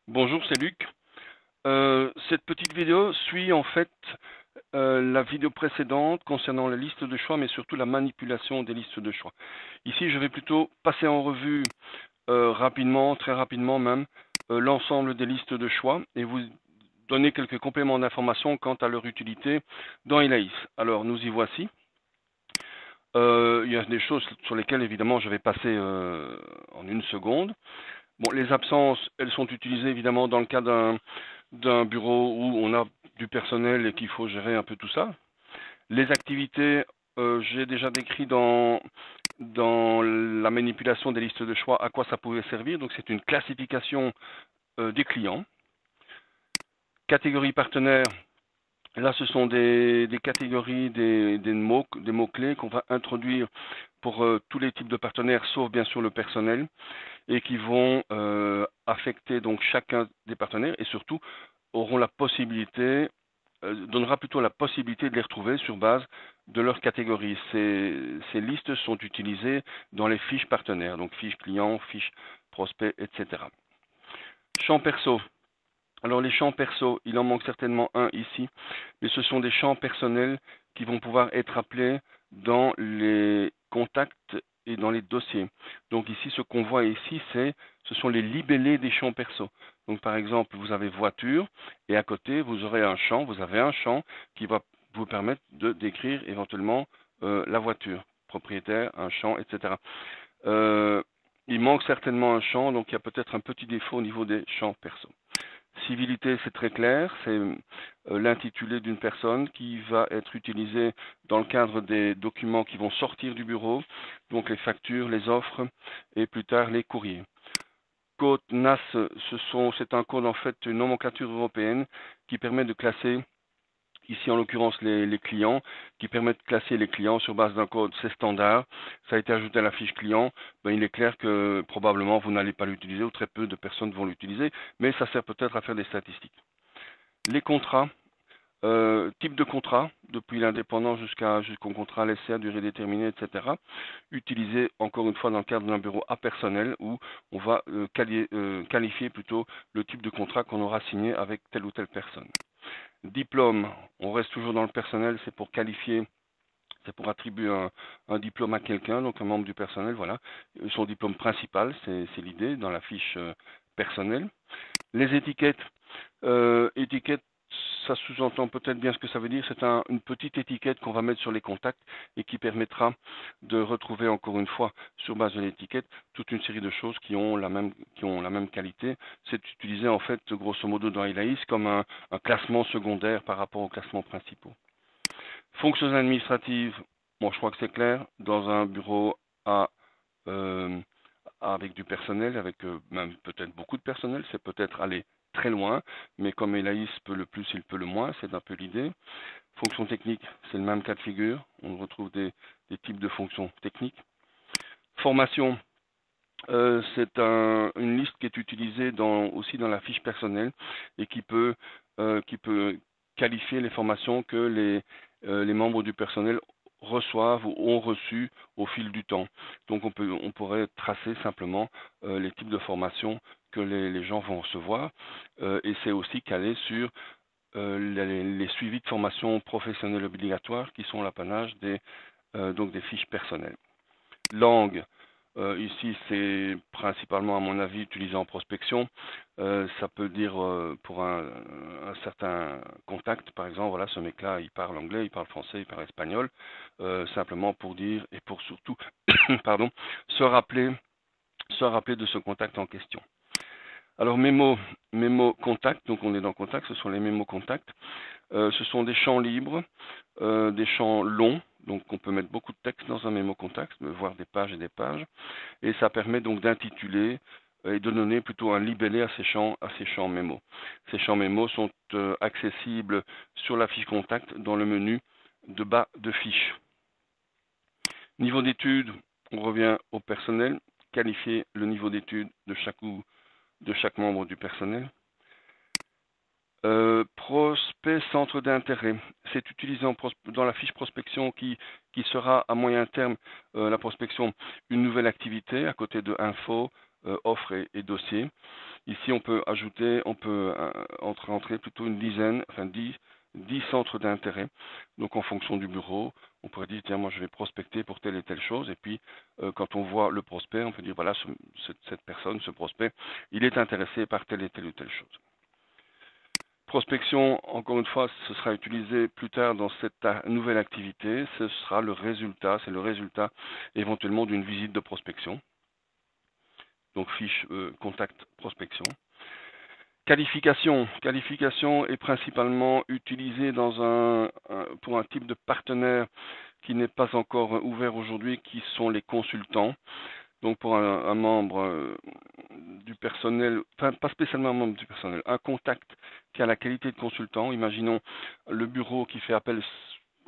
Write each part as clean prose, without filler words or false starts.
Bonjour, c'est Luc. Cette petite vidéo suit en fait la vidéo précédente concernant la liste de choix, mais surtout la manipulation des listes de choix. Ici, je vais plutôt passer en revue rapidement, très rapidement même, l'ensemble des listes de choix et vous donner quelques compléments d'information quant à leur utilité dans Elaïs. Alors, nous y voici. Il y a des choses sur lesquelles, évidemment, je vais passer en une seconde. Bon, les absences, elles sont utilisées évidemment dans le cas d'un bureau où on a du personnel et qu'il faut gérer un peu tout ça. Les activités, j'ai déjà décrit dans la manipulation des listes de choix à quoi ça pouvait servir. Donc c'est une classification des clients. Catégorie partenaire, là ce sont des catégories, des mots-clés qu'on va introduire pour tous les types de partenaires, sauf bien sûr le personnel, et qui vont affecter donc chacun des partenaires et surtout auront la possibilité, donnera plutôt la possibilité de les retrouver sur base de leur catégorie. Ces listes sont utilisées dans les fiches partenaires, donc fiches clients, fiches prospects, etc. Champ perso. Alors les champs perso, il en manque certainement un ici, mais ce sont des champs personnels qui vont pouvoir être appelés dans les contacts et dans les dossiers. Donc ici, ce qu'on voit ici, ce sont les libellés des champs perso. Donc par exemple, vous avez voiture et à côté, vous avez un champ qui va vous permettre de décrire éventuellement la voiture, propriétaire, un champ, etc. Euh, il manque certainement un champ, donc il y a peut-être un petit défaut au niveau des champs perso. Civilité, c'est très clair, c'est l'intitulé d'une personne qui va être utilisé dans le cadre des documents qui vont sortir du bureau, donc les factures, les offres et plus tard les courriers. Code NAS, c'est un code en fait, une nomenclature européenne qui permet de classer, ici en l'occurrence les clients, qui permet de classer les clients sur base d'un code, c'est standard, ça a été ajouté à la fiche client, ben, il est clair que probablement vous n'allez pas l'utiliser ou très peu de personnes vont l'utiliser, mais ça sert peut-être à faire des statistiques. Les contrats, type de contrat, depuis l'indépendant jusqu'au contrat laissé à durée déterminée, etc. Utilisé encore une fois dans le cadre d'un bureau à personnel où on va qualifier plutôt le type de contrat qu'on aura signé avec telle ou telle personne. Diplôme, on reste toujours dans le personnel, c'est pour qualifier, c'est pour attribuer un diplôme à quelqu'un, donc un membre du personnel, voilà. Son diplôme principal, c'est l'idée dans la fiche personnelle. Les étiquettes, étiquettes, ça sous-entend peut-être bien ce que ça veut dire. C'est une petite étiquette qu'on va mettre sur les contacts et qui permettra de retrouver encore une fois sur base de l'étiquette toute une série de choses qui ont la même qualité. C'est utilisé en fait grosso modo dans Elaïs comme un classement secondaire par rapport aux classements principaux. Fonctions administratives, bon je crois que c'est clair. Dans un bureau à euh, avec du personnel, avec même peut-être beaucoup de personnel, c'est peut-être aller très loin, mais comme Elaïs peut le plus, il peut le moins, c'est un peu l'idée. Fonction technique, c'est le même cas de figure, on retrouve des types de fonctions techniques. Formation, c'est une liste qui est utilisée aussi dans la fiche personnelle et qui peut qualifier les formations que les membres du personnel reçoivent ou ont reçues au fil du temps. Donc on pourrait tracer simplement les types de formations que les gens vont recevoir et c'est aussi calé sur les suivis de formation professionnelle obligatoires qui sont l'apanage donc des fiches personnelles. Langue, ici c'est principalement à mon avis utilisé en prospection. Ça peut dire pour un certain contact, par exemple, voilà, ce mec-là il parle anglais, il parle français, il parle espagnol, simplement pour dire et pour surtout pardon, se rappeler de ce contact en question. Alors mémo contact, donc on est dans contact, ce sont les mémos contact. Ce sont des champs libres, des champs longs, donc on peut mettre beaucoup de texte dans un mémo contact, voire des pages et des pages, et ça permet donc d'intituler et de donner plutôt un libellé à ces champs mémo. Ces champs mémo sont accessibles sur la fiche contact dans le menu de bas de fiche. Niveau d'études, on revient au personnel, qualifier le niveau d'études de chaque membre du personnel. Prospect centre d'intérêt, c'est utilisé dans la fiche prospection qui sera à moyen terme la prospection une nouvelle activité à côté de info, offres et dossiers. Ici, on peut ajouter, on peut rentrer plutôt une dizaine, enfin 10 centres d'intérêt. Donc en fonction du bureau, on pourrait dire, tiens, moi je vais prospecter pour telle et telle chose. Et puis quand on voit le prospect, on peut dire, voilà, cette personne, ce prospect, il est intéressé par telle et telle ou telle chose. Prospection, encore une fois, ce sera utilisé plus tard dans cette nouvelle activité. Ce sera le résultat, c'est le résultat éventuellement d'une visite de prospection. Donc fiche contact prospection. Qualification. Qualification est principalement utilisée pour un type de partenaire qui n'est pas encore ouvert aujourd'hui, qui sont les consultants. Donc pour un membre du personnel, enfin pas spécialement un membre du personnel, un contact qui a la qualité de consultant. Imaginons le bureau qui fait appel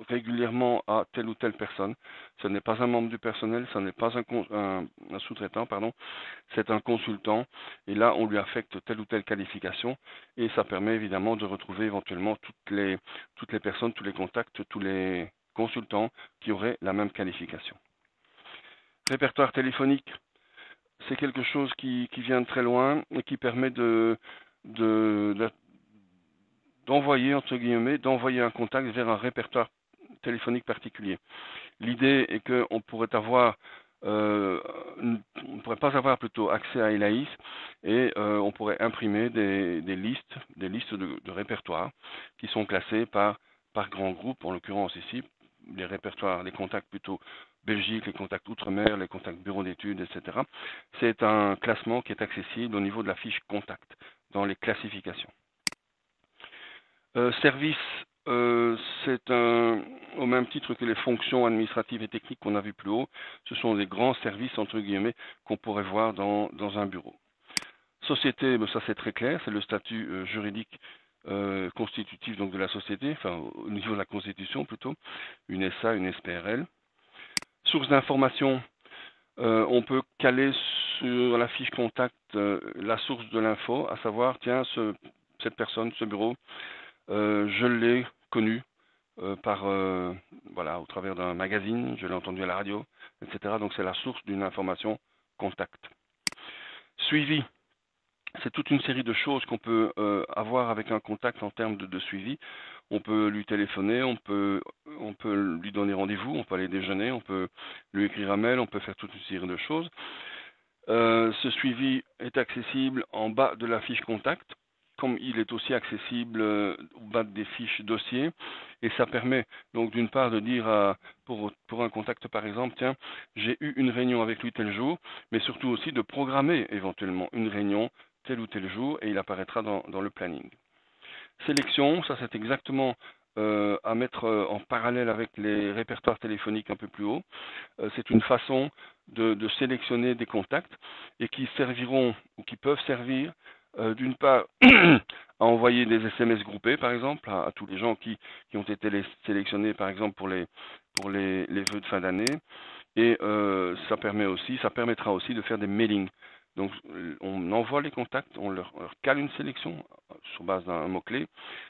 régulièrement à telle ou telle personne. Ce n'est pas un membre du personnel, ce n'est pas un sous-traitant, pardon, c'est un consultant. Et là, on lui affecte telle ou telle qualification et ça permet évidemment de retrouver éventuellement toutes les personnes, tous les contacts, tous les consultants qui auraient la même qualification. Répertoire téléphonique, c'est quelque chose qui vient de très loin et qui permet d'envoyer, entre guillemets, d'envoyer un contact vers un répertoire téléphonique particulier. L'idée est qu'on pourrait avoir, on ne pourrait pas avoir plutôt accès à Elaïs et on pourrait imprimer des listes de répertoires qui sont classés par grands groupes, en l'occurrence ici, les répertoires, les contacts plutôt Belgique, les contacts Outre-mer, les contacts bureau d'études, etc. C'est un classement qui est accessible au niveau de la fiche contact dans les classifications. Service, c'est au même titre que les fonctions administratives et techniques qu'on a vu plus haut, ce sont des grands services entre guillemets qu'on pourrait voir dans un bureau. Société, ça c'est très clair, c'est le statut juridique constitutif donc de la société, enfin au niveau de la constitution plutôt, une SA, une SPRL. Source d'information, on peut caler sur la fiche contact la source de l'info, à savoir, tiens, cette personne, ce bureau, je l'ai connu au travers d'un magazine, je l'ai entendu à la radio, etc. Donc c'est la source d'une information contact. Suivi, c'est toute une série de choses qu'on peut avoir avec un contact en termes de suivi. On peut lui téléphoner, on peut lui donner rendez-vous, on peut aller déjeuner, on peut lui écrire un mail, on peut faire toute une série de choses. Ce suivi est accessible en bas de la fiche contact, comme il est aussi accessible au bas des fiches dossiers, et ça permet donc d'une part de dire pour un contact par exemple, tiens, j'ai eu une réunion avec lui tel jour, mais surtout aussi de programmer éventuellement une réunion tel ou tel jour, et il apparaîtra dans le planning. Sélection, ça c'est exactement à mettre en parallèle avec les répertoires téléphoniques un peu plus haut. C'est une façon de sélectionner des contacts et qui serviront ou qui peuvent servir d'une part à envoyer des SMS groupés par exemple à tous les gens qui ont été sélectionnés par exemple pour les vœux de fin d'année, et ça permettra aussi de faire des mailings. Donc on envoie les contacts, on leur cale une sélection sur base d'un mot-clé,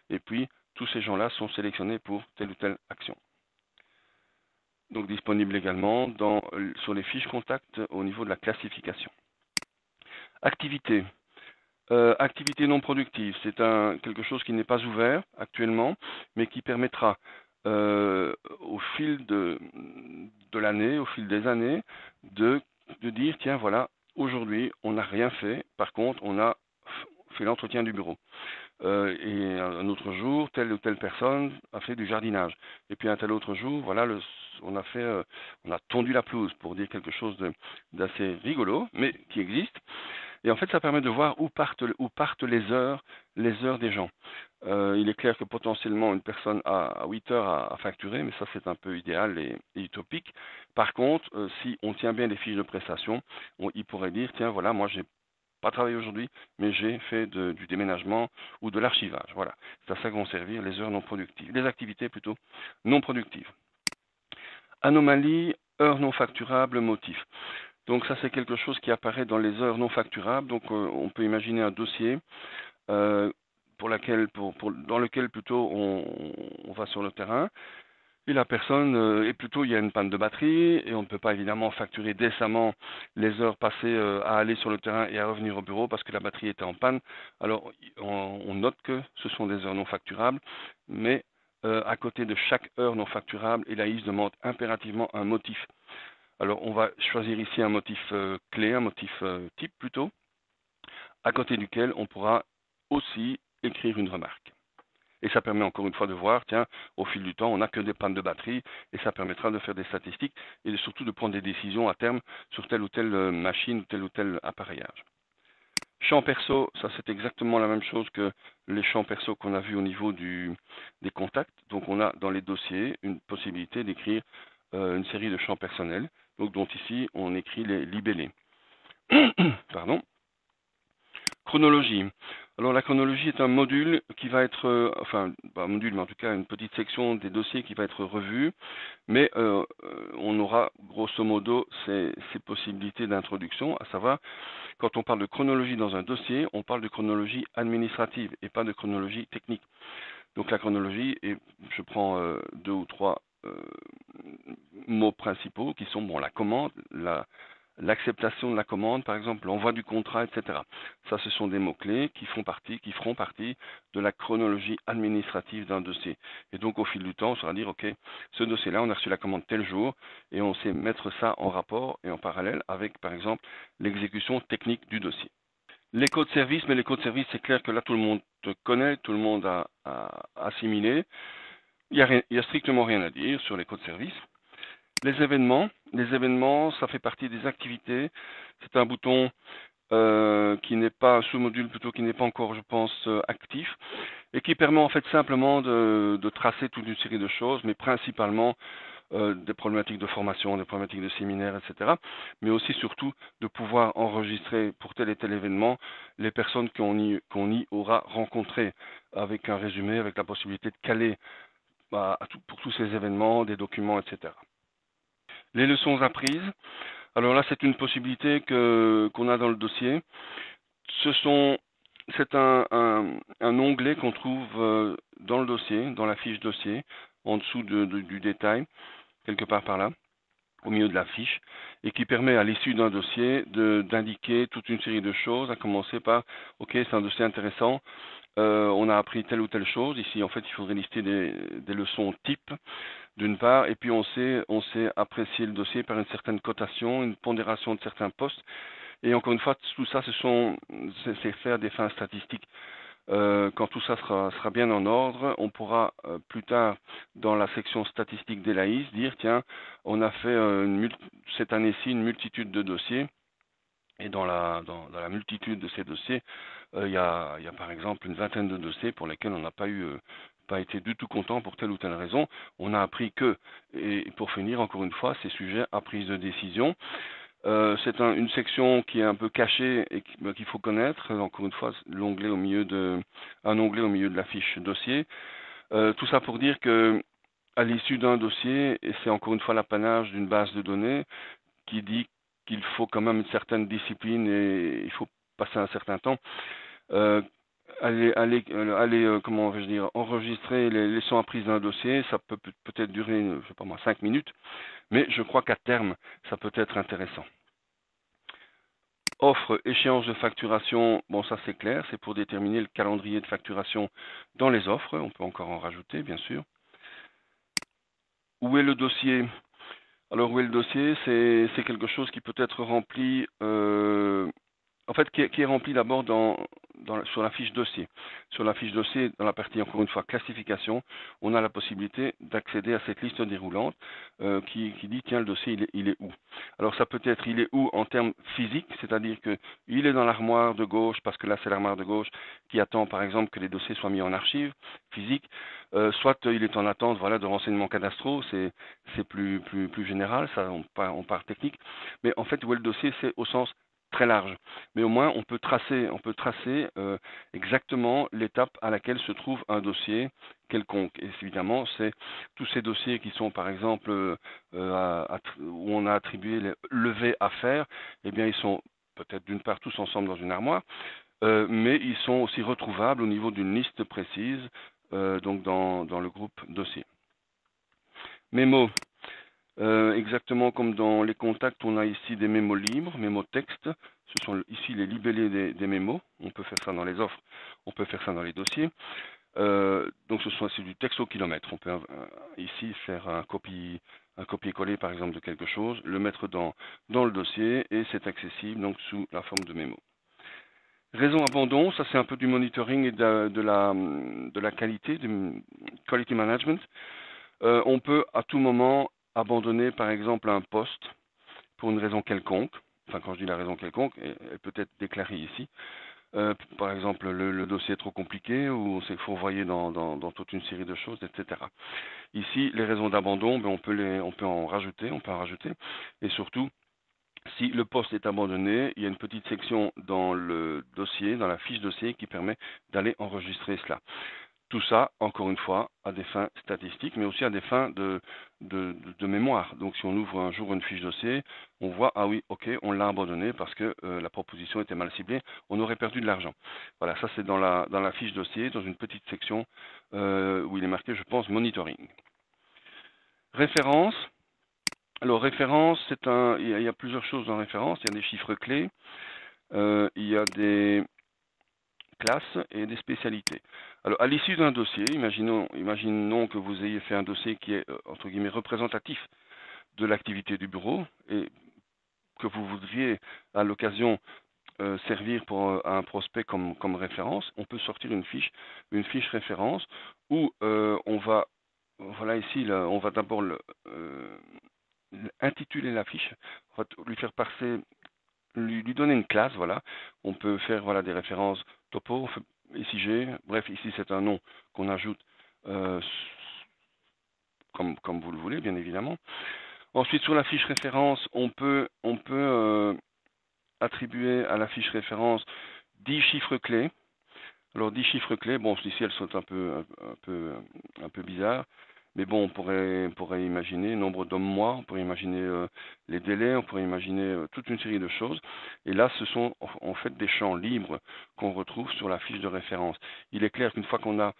et puis tous ces gens-là sont sélectionnés pour telle ou telle action. Donc disponible également sur les fiches contacts au niveau de la classification. Activité. Activité non productive, c'est quelque chose qui n'est pas ouvert actuellement, mais qui permettra au fil de l'année, au fil des années, de dire, tiens, voilà, aujourd'hui, on n'a rien fait, par contre, on a fait l'entretien du bureau. Et un autre jour, telle ou telle personne a fait du jardinage. Et puis un tel autre jour, voilà, on a tondu la pelouse, pour dire quelque chose d'assez rigolo, mais qui existe. Et en fait, ça permet de voir où partent les heures des gens. Il est clair que potentiellement une personne a 8 heures à facturer, mais ça c'est un peu idéal et utopique. Par contre, si on tient bien les fiches de prestation, il pourrait dire, tiens, voilà, moi j'ai pas travaillé aujourd'hui, mais j'ai fait du déménagement ou de l'archivage. Voilà, c'est à ça que vont servir les heures non productives, les activités plutôt non productives. Anomalie, heures non facturables, motifs. Donc ça c'est quelque chose qui apparaît dans les heures non facturables. Donc on peut imaginer un dossier dans lequel plutôt on va sur le terrain, Et la personne, et plutôt il y a une panne de batterie, et on ne peut pas évidemment facturer décemment les heures passées à aller sur le terrain et à revenir au bureau parce que la batterie était en panne. Alors on note que ce sont des heures non facturables, mais à côté de chaque heure non facturable, l'AIS demande impérativement un motif. Alors on va choisir ici un motif clé, un motif type plutôt, à côté duquel on pourra aussi écrire une remarque. Et ça permet encore une fois de voir, tiens, au fil du temps, on n'a que des pannes de batterie, et ça permettra de faire des statistiques et surtout de prendre des décisions à terme sur telle ou telle machine, tel ou tel appareillage. Champ perso, ça c'est exactement la même chose que les champs perso qu'on a vus au niveau des contacts. Donc on a dans les dossiers une possibilité d'écrire une série de champs personnels, donc dont ici on écrit les libellés. Pardon. Chronologie. Alors la chronologie est un module qui va être, enfin pas un module, mais en tout cas une petite section des dossiers qui va être revue, mais on aura grosso modo ces possibilités d'introduction, à savoir quand on parle de chronologie dans un dossier, on parle de chronologie administrative et pas de chronologie technique. Donc la chronologie, et je prends deux ou trois mots principaux qui sont bon, la commande, l'acceptation de la commande, par exemple, l'envoi du contrat, etc. Ça, ce sont des mots-clés qui feront partie de la chronologie administrative d'un dossier. Et donc, au fil du temps, on saura dire, OK, ce dossier-là, on a reçu la commande tel jour, et on sait mettre ça en rapport et en parallèle avec, par exemple, l'exécution technique du dossier. Les codes services, mais les codes services, c'est clair que là, tout le monde connaît, tout le monde a assimilé. Il y a strictement rien à dire sur les codes services. Les événements, ça fait partie des activités. C'est un bouton qui n'est pas un sous-module, plutôt qui n'est pas encore, je pense, actif, et qui permet en fait simplement de tracer toute une série de choses, mais principalement des problématiques de formation, des problématiques de séminaires, etc. Mais aussi surtout de pouvoir enregistrer pour tel et tel événement les personnes qu'on y aura rencontrées, avec un résumé, avec la possibilité de caler pour tous ces événements, des documents, etc. Les leçons apprises. Alors là, c'est une possibilité qu'on a dans le dossier. C'est un onglet qu'on trouve dans le dossier, dans la fiche dossier, en dessous du détail, quelque part par là, au milieu de la fiche, et qui permet à l'issue d'un dossier d'indiquer toute une série de choses, à commencer par, OK, c'est un dossier intéressant, on a appris telle ou telle chose. Ici, en fait, il faudrait lister des leçons types, d'une part, et puis on sait apprécier le dossier par une certaine cotation, une pondération de certains postes. Et encore une fois, tout ça, c'est faire des fins statistiques. Quand tout ça sera bien en ordre, on pourra plus tard, dans la section statistique des LAIS, dire, tiens, on a fait cette année-ci une multitude de dossiers. Et dans la multitude de ces dossiers, il y a par exemple une vingtaine de dossiers pour lesquels on n'a pas été du tout content pour telle ou telle raison. On a appris que, et pour finir, encore une fois, ces sujets à prise de décision. C'est une section qui est un peu cachée et qu'il faut connaître. Encore une fois, un onglet au milieu de la fiche dossier. Tout ça pour dire que à l'issue d'un dossier, et c'est encore une fois l'apanage d'une base de données qui dit qu'il faut quand même une certaine discipline et il faut passer un certain temps. Comment vais-je dire, enregistrer les leçons apprises d'un dossier, ça peut peut-être durer, je sais pas moi, 5 minutes, mais je crois qu'à terme, ça peut être intéressant. Offre, échéance de facturation, bon ça c'est clair, c'est pour déterminer le calendrier de facturation dans les offres, on peut encore en rajouter bien sûr. Où est le dossier? Alors où est le dossier? C'est quelque chose qui peut être rempli, en fait qui est rempli d'abord sur la fiche dossier. Sur la fiche dossier, dans la partie encore une fois classification, on a la possibilité d'accéder à cette liste déroulante qui dit tiens le dossier il est où. Alors ça peut être il est où en termes physiques, c'est-à-dire que il est dans l'armoire de gauche parce que là c'est l'armoire de gauche qui attend par exemple que les dossiers soient mis en archive physique, soit il est en attente voilà de renseignements cadastraux, c'est plus général, ça on part technique, mais en fait où est le dossier c'est au sens très large, mais au moins on peut tracer exactement l'étape à laquelle se trouve un dossier quelconque. Et évidemment, c'est tous ces dossiers qui sont par exemple où on a attribué les levées à faire, eh bien ils sont peut-être d'une part tous ensemble dans une armoire, mais ils sont aussi retrouvables au niveau d'une liste précise, donc dans le groupe dossier. Mémo, exactement comme dans les contacts, on a ici des mémos libres, mémos texte. Ce sont ici les libellés des mémos. On peut faire ça dans les offres, on peut faire ça dans les dossiers. Donc c'est du texte au kilomètre. On peut ici faire un copier-coller par exemple de quelque chose, le mettre dans le dossier et c'est accessible donc sous la forme de mémo. Raison abandon, ça c'est un peu du monitoring et de la qualité, du quality management. On peut à tout moment abandonner par exemple un poste pour une raison quelconque. Enfin, quand je dis la raison quelconque, elle peut être déclarée ici. Par exemple, le dossier est trop compliqué ou il faut envoyer dans toute une série de choses, etc. Ici, les raisons d'abandon, ben, on peut en rajouter, et surtout, si le poste est abandonné, il y a une petite section dans le dossier, dans la fiche dossier, qui permet d'aller enregistrer cela. Tout ça, encore une fois, à des fins statistiques, mais aussi à des fins de mémoire. Donc, si on ouvre un jour une fiche dossier, on voit, ah oui, ok, on l'a abandonné parce que la proposition était mal ciblée, on aurait perdu de l'argent. Voilà, ça c'est dans la fiche dossier, dans une petite section où il est marqué, je pense, monitoring. Référence. Alors, référence, il y a plusieurs choses dans référence. Il y a des chiffres clés, il y a des classes et des spécialités. Alors, à l'issue d'un dossier, imaginons que vous ayez fait un dossier qui est, entre guillemets, représentatif de l'activité du bureau et que vous voudriez, à l'occasion, servir pour un prospect comme référence, on peut sortir une fiche référence où on va, voilà ici, là, on va d'abord intituler la fiche, on va lui faire passer, lui donner une classe, voilà. On peut faire voilà des références topo, SIG, bref, ici c'est un nom qu'on ajoute euh, comme vous le voulez, bien évidemment. Ensuite, sur la fiche référence, on peut attribuer à la fiche référence 10 chiffres clés. Alors 10 chiffres clés, bon ici elles sont un peu bizarres, mais bon on pourrait imaginer nombre d'hommes-mois, on pourrait imaginer les délais, on pourrait imaginer toute une série de choses. Et là ce sont en fait des champs libres qu'on retrouve sur la fiche de référence. Il est clair qu'une fois qu'on a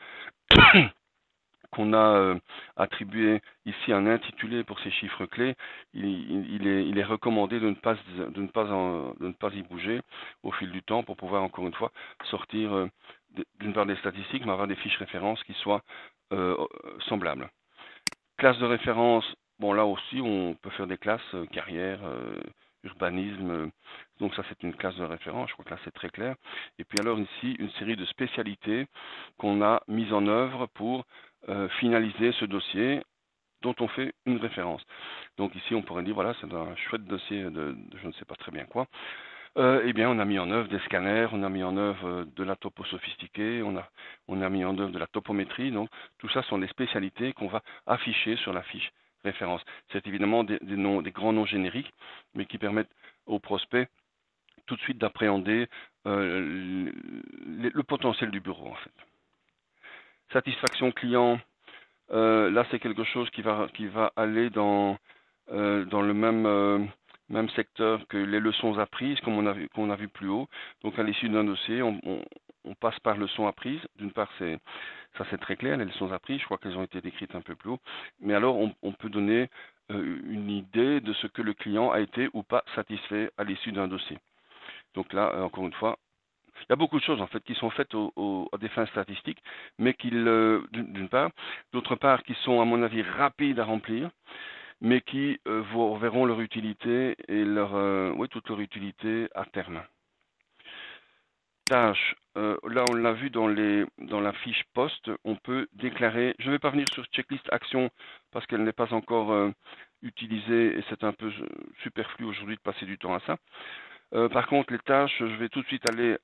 qu'on a attribué ici un intitulé pour ces chiffres clés, il est recommandé de ne pas y bouger au fil du temps pour pouvoir encore une fois sortir d'une part des statistiques, mais avoir des fiches références qui soient semblables. Classe de référence, bon là aussi on peut faire des classes carrière, urbanisme, donc ça c'est une classe de référence, je crois que là c'est très clair. Et puis alors ici une série de spécialités qu'on a mises en œuvre pour finaliser ce dossier dont on fait une référence. Donc ici on pourrait dire voilà c'est un chouette dossier de je ne sais pas très bien quoi. Eh bien, on a mis en œuvre des scanners, on a mis en œuvre de la topo sophistiquée, on a mis en œuvre de la topométrie. Donc, tout ça sont des spécialités qu'on va afficher sur la fiche référence. C'est évidemment des grands noms génériques, mais qui permettent aux prospects tout de suite d'appréhender le potentiel du bureau, en fait. Satisfaction client, là, c'est quelque chose qui va aller dans le même secteur que les leçons apprises, comme qu'on a vu plus haut. Donc, à l'issue d'un dossier, on passe par leçons apprises. D'une part, ça c'est très clair, les leçons apprises, je crois qu'elles ont été décrites un peu plus haut. Mais alors, on peut donner une idée de ce que le client a été ou pas satisfait à l'issue d'un dossier. Donc là, encore une fois, il y a beaucoup de choses en fait qui sont faites à des fins statistiques, mais d'une part, d'autre part, qui sont à mon avis rapides à remplir, mais qui verront leur utilité et toute leur utilité à terme. Tâches, là on l'a vu dans la fiche poste, on peut déclarer, je ne vais pas venir sur checklist action parce qu'elle n'est pas encore utilisée et c'est un peu superflu aujourd'hui de passer du temps à ça. Par contre, les tâches, je vais tout de suite aller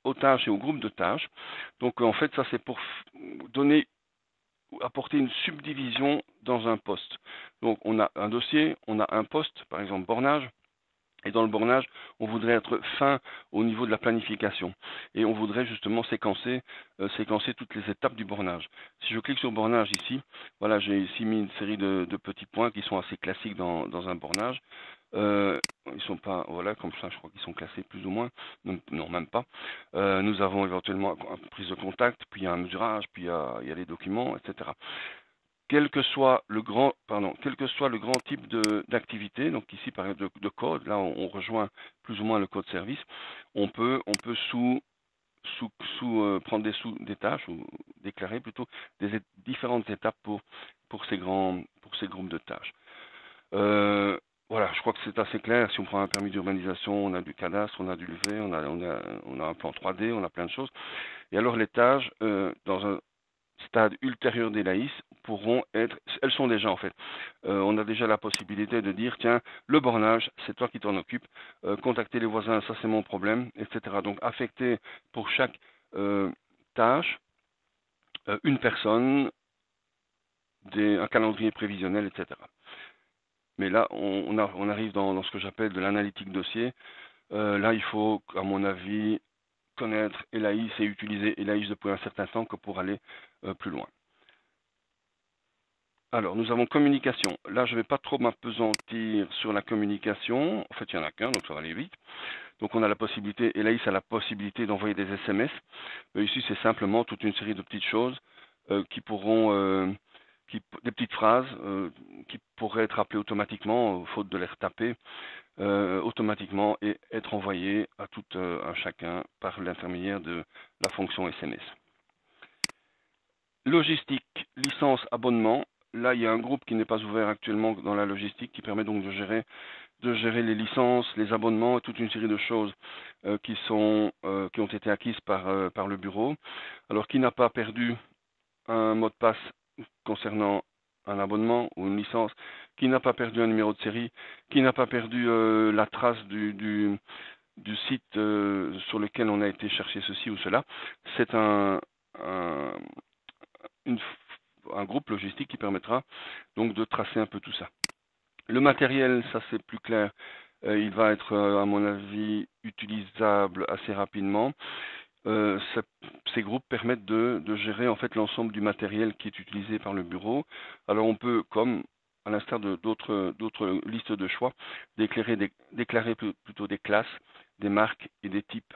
aux tâches et aux groupes de tâches. Donc en fait, ça c'est pour apporter une subdivision dans un poste. Donc on a un dossier, on a un poste, par exemple bornage, et dans le bornage, on voudrait être fin au niveau de la planification. Et on voudrait justement séquencer toutes les étapes du bornage. Si je clique sur bornage ici, voilà, j'ai ici mis une série de petits points qui sont assez classiques dans un bornage. Ils sont pas, voilà, comme ça, je crois qu'ils sont classés plus ou moins. Non, même pas. Nous avons éventuellement une prise de contact, puis il y a un mesurage, puis il y a les documents, etc. quel que soit le grand type d'activité, donc ici par exemple de code, là on rejoint plus ou moins le code service, on peut prendre des tâches ou déclarer plutôt différentes étapes pour ces groupes de tâches. Voilà, je crois que c'est assez clair. Si on prend un permis d'urbanisation, on a du cadastre, on a du levé, on a un plan 3D, on a plein de choses. Et alors les tâches, dans un stade ultérieur des LAIS, elles sont déjà en fait. On a déjà la possibilité de dire, tiens, le bornage, c'est toi qui t'en occupes. Contacter les voisins, ça c'est mon problème, etc. Donc affecter pour chaque tâche une personne, un calendrier prévisionnel, etc. Mais là, on arrive dans ce que j'appelle de l'analytique dossier. Là, il faut, à mon avis, connaître LAIS et utiliser LAIS depuis un certain temps que pour aller plus loin. Alors, nous avons communication. Là, je ne vais pas trop m'appesantir sur la communication. En fait, il n'y en a qu'un, donc ça va aller vite. Donc, on a la possibilité, LAIS a la possibilité d'envoyer des SMS. Ici, c'est simplement toute une série de petites choses qui pourront... des petites phrases qui pourraient être appelées automatiquement, faute de les retaper, automatiquement et être envoyées à tout un chacun par l'intermédiaire de la fonction SMS. Logistique, licence, abonnement. Là, il y a un groupe qui n'est pas ouvert actuellement dans la logistique qui permet donc de gérer les licences, les abonnements et toute une série de choses qui ont été acquises par le bureau. Alors, qui n'a pas perdu un mot de passe concernant un abonnement ou une licence, qui n'a pas perdu un numéro de série, qui n'a pas perdu la trace du site sur lequel on a été chercher ceci ou cela. C'est un groupe logistique qui permettra donc de tracer un peu tout ça. Le matériel, ça c'est plus clair, il va être à mon avis utilisable assez rapidement. Ces groupes permettent de gérer en fait l'ensemble du matériel qui est utilisé par le bureau. Alors on peut, comme à l'instar d'autres listes de choix, déclarer plutôt des classes, des marques et des types.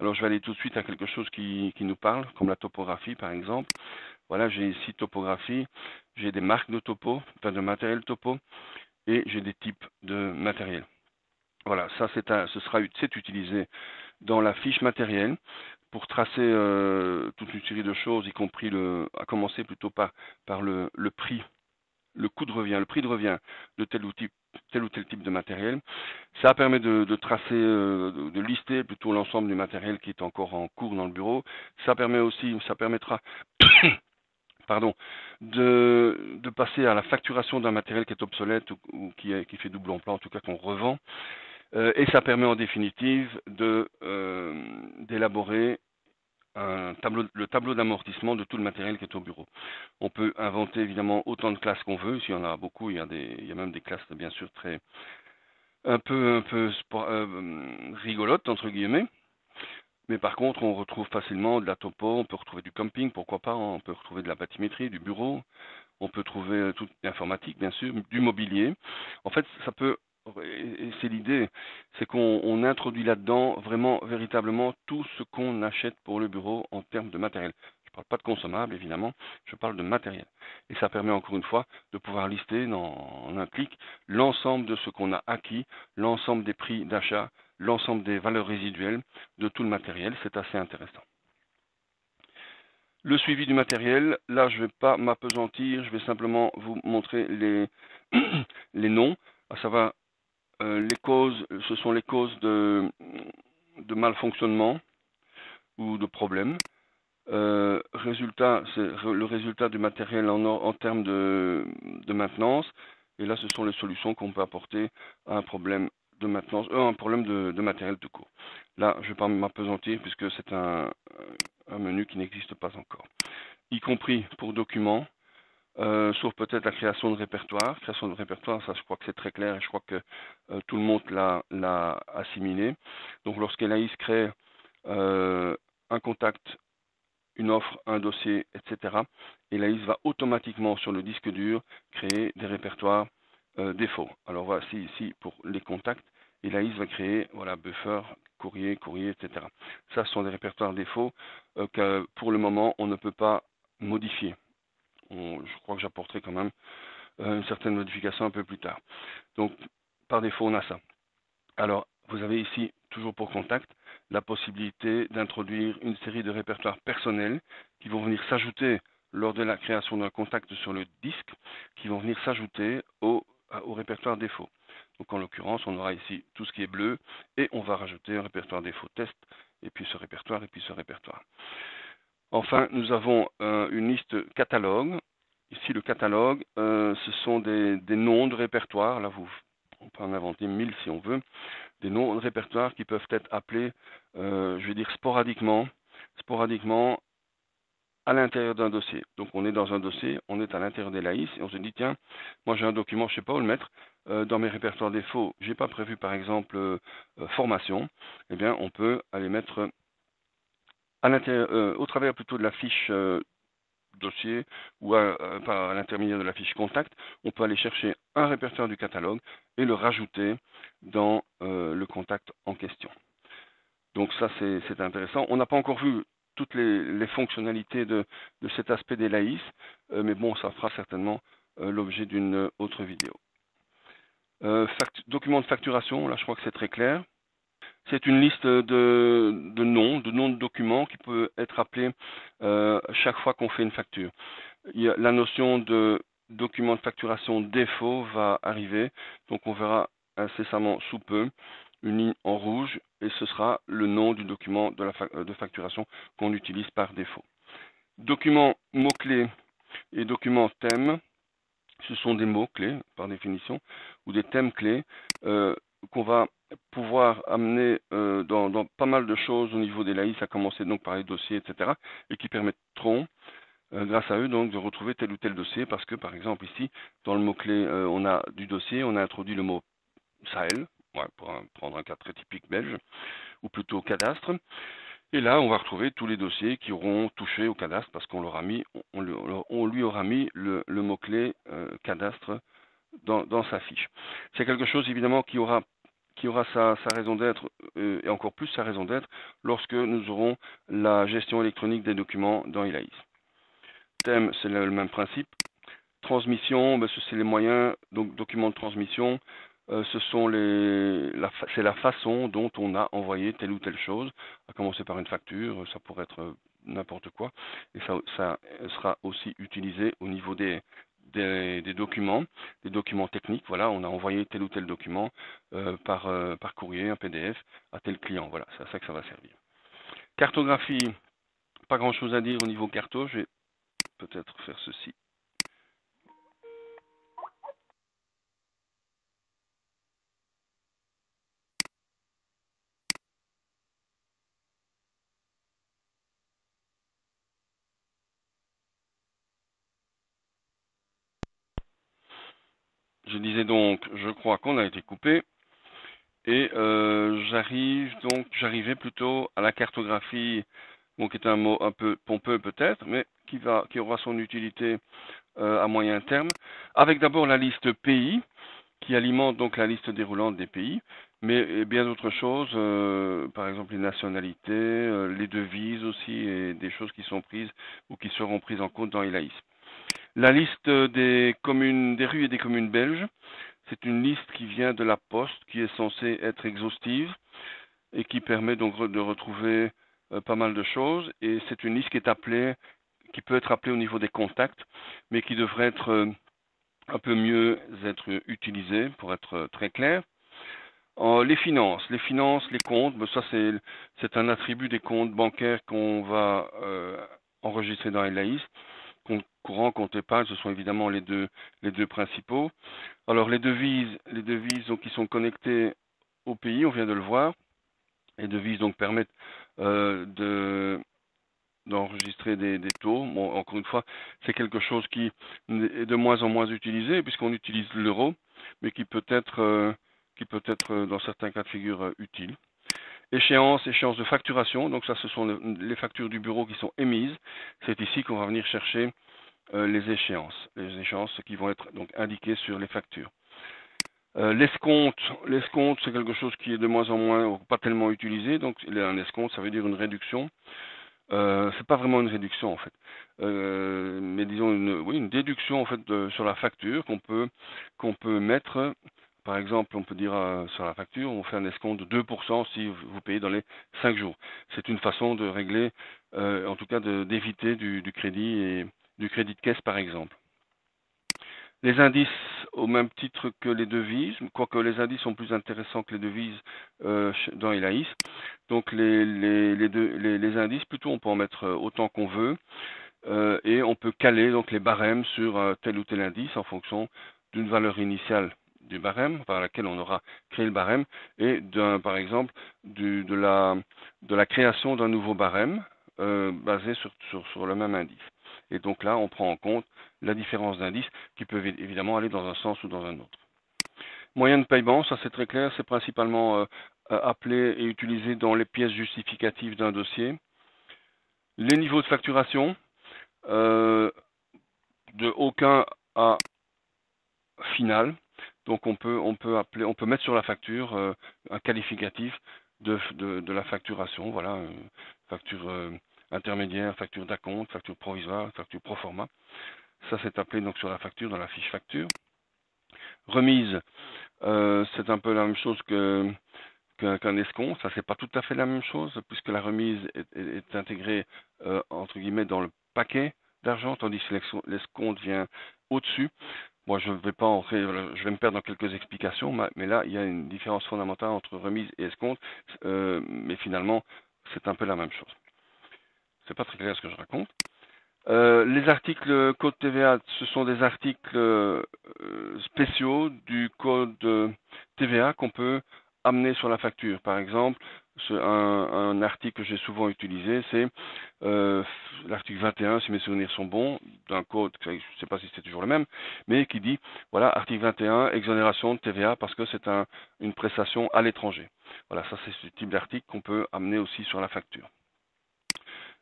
Alors je vais aller tout de suite à quelque chose qui nous parle, comme la topographie par exemple. Voilà, j'ai ici topographie, j'ai des marques de topo, enfin de matériel topo, et j'ai des types de matériel. Voilà, ça c'est utilisé dans la fiche matériel pour tracer toute une série de choses, y compris à commencer plutôt par le prix, le coût de revient, le prix de revient de tel ou tel type de matériel. Ça permet de tracer, de lister plutôt l'ensemble du matériel qui est encore en cours dans le bureau. Ça permettra pardon, de passer à la facturation d'un matériel qui est obsolète ou qui fait double emploi, en tout cas qu'on revend. Et ça permet en définitive d'élaborer le tableau d'amortissement de tout le matériel qui est au bureau. On peut inventer évidemment autant de classes qu'on veut. S'il y en a beaucoup, il y a même des classes bien sûr un peu rigolotes entre guillemets. Mais par contre, on retrouve facilement de la topo, on peut retrouver du camping, pourquoi pas, on peut retrouver de la bathymétrie, du bureau, on peut trouver toute l'informatique, bien sûr, du mobilier. En fait, et c'est l'idée, c'est qu'on introduit là-dedans vraiment, véritablement, tout ce qu'on achète pour le bureau en termes de matériel. Je ne parle pas de consommable, évidemment, je parle de matériel. Et ça permet encore une fois de pouvoir lister en un clic l'ensemble de ce qu'on a acquis, l'ensemble des prix d'achat, l'ensemble des valeurs résiduelles de tout le matériel. C'est assez intéressant. Le suivi du matériel, là je ne vais pas m'appesantir, je vais simplement vous montrer les noms, à savoir les causes, ce sont les causes de malfonctionnement ou de problèmes. Résultat, c'est le résultat du matériel en termes de maintenance. Et là, ce sont les solutions qu'on peut apporter à un problème de maintenance, un problème de matériel tout court. Là, je ne vais pas m'appesantir puisque c'est un menu qui n'existe pas encore. Y compris pour documents, sauf peut-être la création de répertoire. Création de répertoire, ça je crois que c'est très clair et je crois que tout le monde l'a assimilé. Donc lorsqu'LAIS crée un contact, une offre, un dossier, etc., LAIS va automatiquement sur le disque dur créer des répertoires défauts. Alors voici ici pour les contacts, LAIS va créer buffer, courrier, etc. Ça, ce sont des répertoires défauts que pour le moment on ne peut pas modifier. je crois que j'apporterai quand même une certaine modification un peu plus tard. Donc, par défaut, on a ça. Alors, vous avez ici, toujours pour contact, la possibilité d'introduire une série de répertoires personnels qui vont venir s'ajouter lors de la création d'un contact sur le disque, qui vont venir s'ajouter au répertoire défaut. Donc en l'occurrence, on aura ici tout ce qui est bleu et on va rajouter un répertoire défaut test, et puis ce répertoire, et puis ce répertoire. Enfin, nous avons une liste catalogue. Ici, le catalogue, ce sont des noms de répertoires. Là, on peut en inventer 1000 si on veut. Des noms de répertoires qui peuvent être appelés, je vais dire sporadiquement à l'intérieur d'un dossier. Donc on est dans un dossier, on est à l'intérieur des LAIS et on se dit tiens, moi j'ai un document, je ne sais pas où le mettre, dans mes répertoires défauts, je n'ai pas prévu par exemple formation, eh bien on peut aller mettre à l'intérieur, au travers plutôt de la fiche dossier ou à l'intermédiaire de la fiche contact, on peut aller chercher un répertoire du catalogue et le rajouter dans le contact en question. Donc ça c'est intéressant. On n'a pas encore vu toutes les fonctionnalités de cet aspect des LAIS, mais bon, ça fera certainement l'objet d'une autre vidéo. Document de facturation, là je crois que c'est très clair. C'est une liste de noms de documents qui peut être appelé chaque fois qu'on fait une facture. La notion de document de facturation défaut va arriver, donc on verra incessamment sous peu une ligne en rouge et ce sera le nom du document de facturation qu'on utilise par défaut. Documents mots-clés et documents thèmes, ce sont des mots-clés par définition ou des thèmes clés qu'on va pouvoir amener dans pas mal de choses au niveau des LAIS, à commencer donc par les dossiers, etc. et qui permettront grâce à eux donc de retrouver tel ou tel dossier parce que par exemple ici dans le mot-clé on a du dossier, on a introduit le mot Sahel, ouais, pour prendre un cas très typique belge, ou plutôt cadastre. Et là, on va retrouver tous les dossiers qui auront touché au cadastre parce qu'on leur a mis, on lui aura mis le mot-clé cadastre dans sa fiche. C'est quelque chose évidemment qui aura sa raison d'être et encore plus sa raison d'être lorsque nous aurons la gestion électronique des documents dans ELAIS. Thème, c'est le même principe. Transmission, ben, c'est les moyens, donc documents de transmission, c'est la façon dont on a envoyé telle ou telle chose, à commencer par une facture, ça pourrait être n'importe quoi, et ça sera aussi utilisé au niveau des documents techniques. Voilà, on a envoyé tel ou tel document par courrier, un PDF, à tel client. Voilà, c'est à ça que ça va servir. Cartographie, pas grand chose à dire au niveau carto, je vais peut-être faire ceci. Je disais donc, je crois qu'on a été coupé. Et j'arrivais plutôt à la cartographie, bon, qui est un mot un peu pompeux peut-être, mais qui aura son utilité à moyen terme, avec d'abord la liste pays, qui alimente donc la liste déroulante des pays, mais bien d'autres choses, par exemple les nationalités, les devises aussi, et des choses qui sont prises ou qui seront prises en compte dans ELAIS. La liste des communes, des rues et des communes belges, c'est une liste qui vient de la Poste, qui est censée être exhaustive et qui permet donc de retrouver pas mal de choses. Et c'est une liste qui peut être appelée au niveau des contacts, mais qui devrait être un peu mieux être utilisée pour être très clair. Les finances, les comptes, ben ça c'est un attribut des comptes bancaires qu'on va enregistrer dans ELAIS. Compte courant, compte épargne, ce sont évidemment les deux principaux. Alors les devises donc, qui sont connectées au pays, on vient de le voir. Les devises donc permettent d'enregistrer des taux. Bon, encore une fois, c'est quelque chose qui est de moins en moins utilisé puisqu'on utilise l'euro, mais qui peut être dans certains cas de figure utile. Échéance de facturation, donc ça ce sont les factures du bureau qui sont émises. C'est ici qu'on va venir chercher les échéances qui vont être donc indiquées sur les factures. L'escompte, c'est quelque chose qui est de moins en moins, pas tellement utilisé, donc un escompte ça veut dire une réduction. c'est pas vraiment une réduction en fait, mais disons oui, une déduction en fait sur la facture qu'on peut mettre. Par exemple, on peut dire sur la facture, on fait un escompte de 2% si vous payez dans les 5 jours. C'est une façon de régler, en tout cas d'éviter du crédit et du crédit de caisse par exemple. Les indices, au même titre que les devises, quoique les indices sont plus intéressants que les devises dans Elaïs. Donc les indices, plutôt, on peut en mettre autant qu'on veut et on peut caler donc les barèmes sur tel ou tel indice en fonction d'une valeur initiale du barème par laquelle on aura créé le barème et par exemple de la création d'un nouveau barème basé sur le même indice. Et donc là, on prend en compte la différence d'indices qui peuvent évidemment aller dans un sens ou dans un autre. Moyen de paiement, ça c'est très clair, c'est principalement appelé et utilisé dans les pièces justificatives d'un dossier. Les niveaux de facturation, euh, de aucun à final. Donc on peut mettre sur la facture un qualificatif de la facturation. Voilà, facture intermédiaire, facture d'acompte, facture provisoire, facture pro forma. Ça c'est appelé donc sur la facture, dans la fiche facture. Remise, c'est un peu la même chose qu'un escompte. Ça c'est pas tout à fait la même chose puisque la remise est intégrée entre guillemets dans le paquet d'argent, tandis que l'escompte vient au-dessus. Moi, je ne vais pas entrer, je vais me perdre dans quelques explications, mais là, il y a une différence fondamentale entre remise et escompte, mais finalement, c'est un peu la même chose. C'est pas très clair ce que je raconte. Les articles code TVA, ce sont des articles spéciaux du code TVA qu'on peut amener sur la facture. Par exemple, un article que j'ai souvent utilisé, c'est l'article 21, si mes souvenirs sont bons, d'un code, je ne sais pas si c'est toujours le même, mais qui dit, voilà, article 21, exonération de TVA parce que c'est une prestation à l'étranger. Voilà, ça c'est ce type d'article qu'on peut amener aussi sur la facture.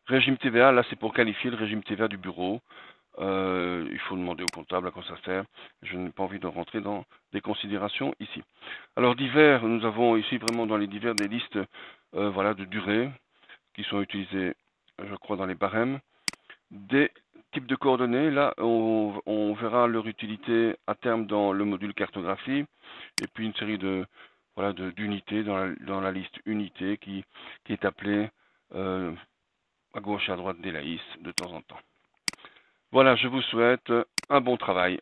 Régime TVA, là c'est pour qualifier le régime TVA du bureau. Il faut demander au comptable à quoi ça sert. Je n'ai pas envie de rentrer dans des considérations ici. Alors divers, nous avons ici vraiment dans les divers des listes voilà, de durée qui sont utilisées, je crois, dans les barèmes. Des types de coordonnées, là on verra leur utilité à terme dans le module cartographie et puis une série d'unités dans la liste unité qui est appelée à gauche et à droite d'Elaïs de temps en temps. Voilà, je vous souhaite un bon travail.